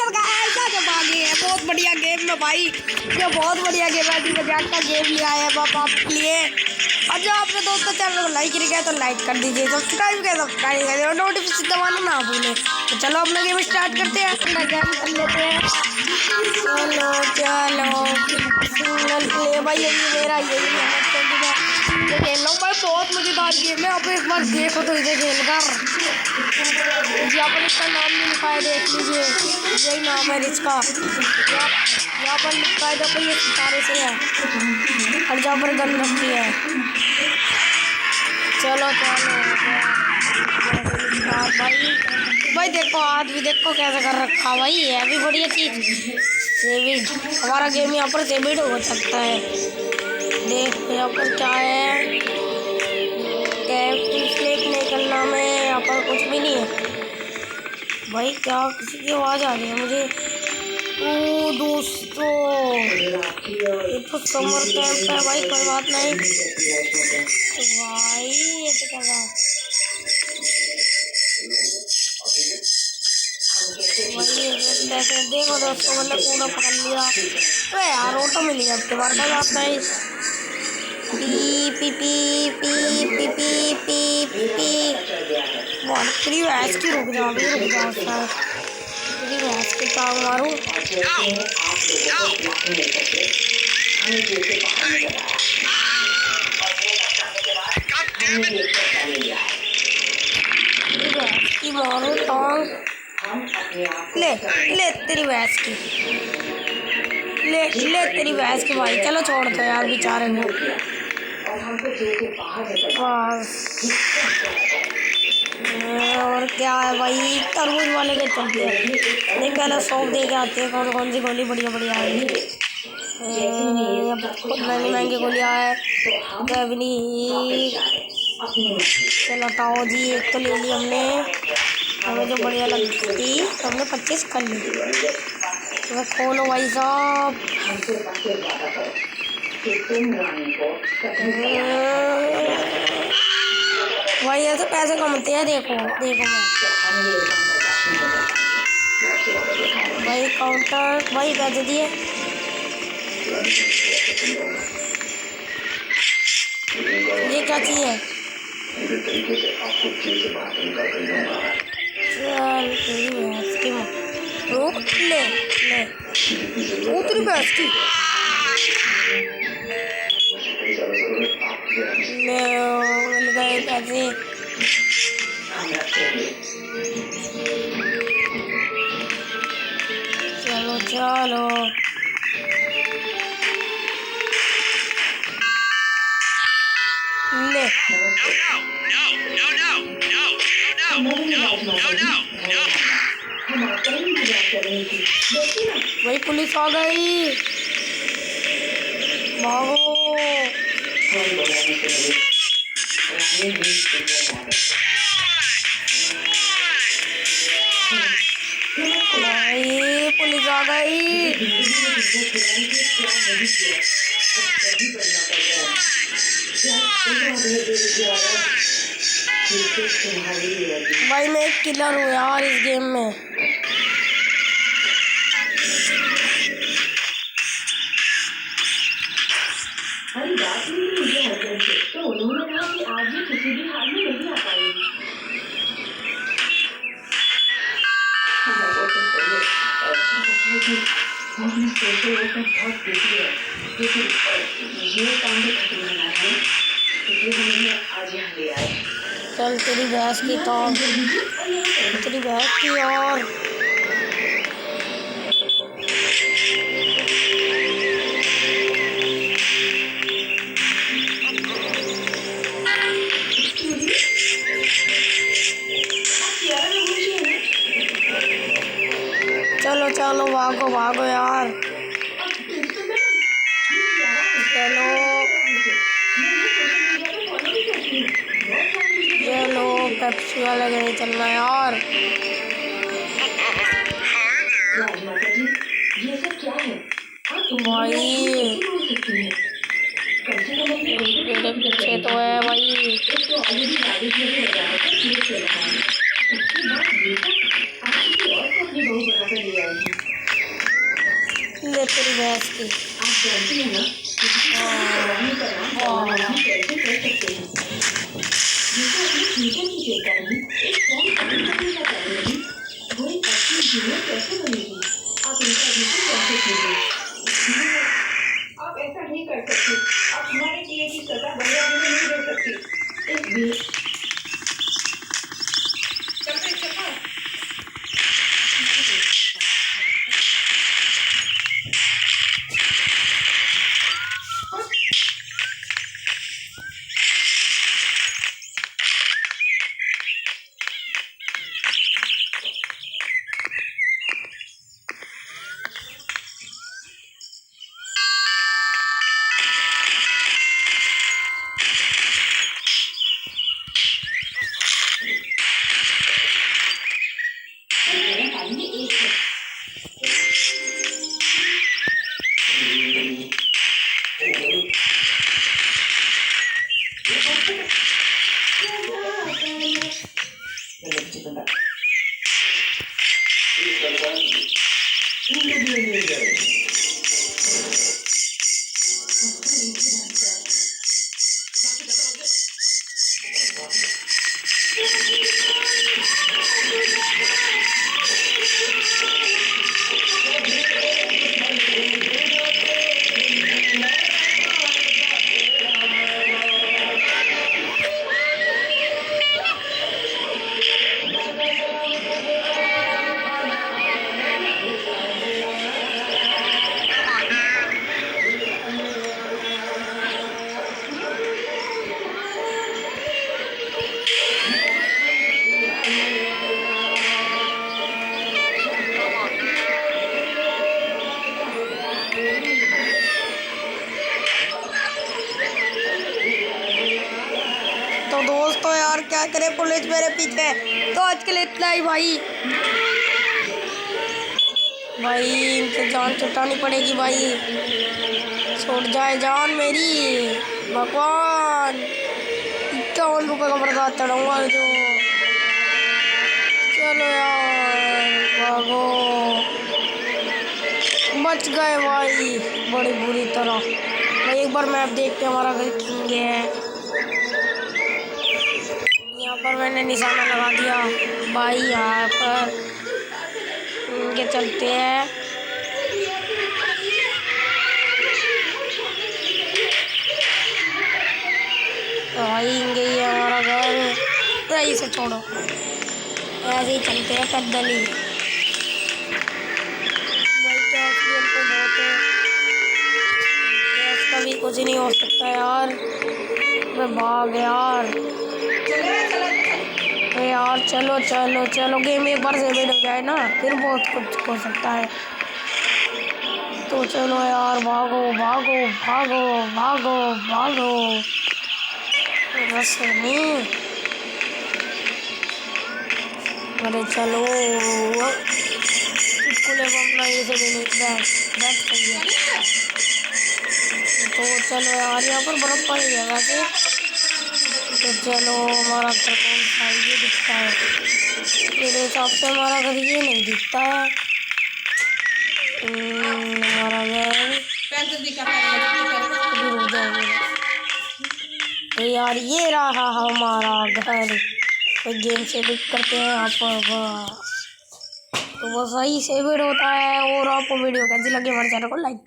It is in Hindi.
चल गाइस आज हम आ गए हैं बहुत बढ़िया गेम में भाई। ये बहुत बढ़िया गेम है, मजाक का गेम लिया है बाप आपके लिए। और जो आपने दोस्तों चैनल को लाइक नहीं किया तो लाइक कर दीजिए, सब्सक्राइब कर दीजिए और नोटिफिकेशन दबाना ना भूलें। तो चलो अपना गेम स्टार्ट करते हैं, अपना गेम कर लेते हैं। चलो चलो सिंगल प्ले भाई, यही मेरा यही है तो खेल लो भाई, बहुत मजेदार गेम है। आप एक बार देखो तो इसे खेल कर। यहाँ पर इसका नाम भी लिखा है, देख लीजिए यही नाम है इसका। यहाँ पर लिखा है देखो, ये सितारे से है और जहाँ पर गन रखी है। चलो चलो भाई देखो हाथ भी देखो कैसे कर रखा भाई, है भी बढ़िया चीज। सेविड हमारा गेम यहाँ पर सेविड हो सकता है। देखो यहाँ पर क्या है, कैप्टिव नहीं करना में, यहाँ पर कुछ भी नहीं है भाई। क्या किसी की आवाज आ रही है मुझे। ओ दोस्तों ये तो समर कैंप है भाई, कोई बात नहीं भाई। ये तो क्या भाई, कैसे देखो दोस्तों, मतलब पूरा पकड़ लिया। तो यार ऑटो मिल गया, अब के बार का बात नहीं। P P P P P P P P बहुत तेरी भैंस की, रुक जाओ सर, तेरी भैंस की टांग मारूं। की मारो टांग, ले ले तेरी भैंस की, ले ले तेरी भैंस की भाई। चलो छोड़ दो यार बेचारे को बस। और क्या है भाई, तरबूज वाले के चलते हैं। नहीं पहले शॉप दे के आते हैं कौन कौन सी गोली बढ़िया बढ़िया आएगी। बहुत महंगी महंगी गोलियाँ है कैबनी। चलो ताओ जी, एक तो ले ली हमने, हमें जो बढ़िया लगती हमने 25 कर ली। तो खोलो भाई साहब। भाई ऐसे पैसे कमाते हैं, देखो देखो भाई काउंटर भाई पैसे दिए। ये क्या चीज है, रुक ले ले उतरी भैंस की, मिल गए पैसे। चलो चलो ले भाई पुलिस आ गई, भागो। भाई पुलिस आ गई। भाई मैं एक किलर हूँ यार इस गेम में। तो उन्होंने कहा कि आज भी किसी भी हाल में नहीं आ पाएगी। चल तेरी भैंस की तो तेरी भैंस की और चलो चलो भागो भागो यार। चलो चलो पेप्सी वाला नहीं चलना यार। भाई मेरे पीछे तो है भाई। बनाकर ले आई हूँ। ले तेरी भैंस की। आप जानती हैं ना कि किसी को भी चलाने का नाम बनाना कैसे कर सकते हैं। जिसे अपने फ्यूचर की चिंता नहीं, एक फॉर्म सबमिट करने का टाइम नहीं, वो एक अच्छी इंजीनियर कैसे बनेगी? आप इनका एडमिशन कैसे कीजिए? आप ऐसा नहीं कर सकते। आप हमारे टीए की सत्ता बढ़िया में नहीं दे सकती। इस बीच मेरा टाइम भी एक है। तो दोस्तों यार क्या करें, पुलिस मेरे पीछे। तो आज के लिए इतना ही भाई। भाई इनसे जान छुटानी पड़ेगी भाई। छूट जाए जान मेरी, भगवान। 51 रुपये का प्रसाद चढ़ाऊंगा जो। चलो यार भागो, बच गए भाई बड़ी बुरी तरह। भाई एक बार मैप देखते हमारा घर किंग है। यहाँ पर मैंने निशाना लगा दिया भाई। यहाँ पर इनके चलते हैं। भाई इंगे ही है हमारा घर। भाई से छोड़ो, ऐसे ही चलते हैं पैदल ही। भाई क्या एक्सीडेंट तो बहुत है, इसका भी कुछ नहीं हो सकता यार। मैं भाग यार। अरे यार चलो चलो चलो, गेम एक बार सेव हो जाए ना फिर बहुत कुछ हो सकता है। तो चलो यार भागो भागो भागो भागो भागो। बस नहीं, अरे चलो चुटकुले को अपना ये से भी नहीं बैठ सही है। तो चलो यार यहाँ पर बर्फ पड़ी है वैसे। तो चलो हमारा घर कौन सा ये दिखता है, मेरे हिसाब से हमारा घर ये नहीं दिखता है। हमारा घर तो यार ये रहा हमारा घर। तो गेम से भी करते हैं यहाँ पर। तो वो सही से वीडियो होता है। और आपको वीडियो कैसी लगी हमारे चैनल को लाइक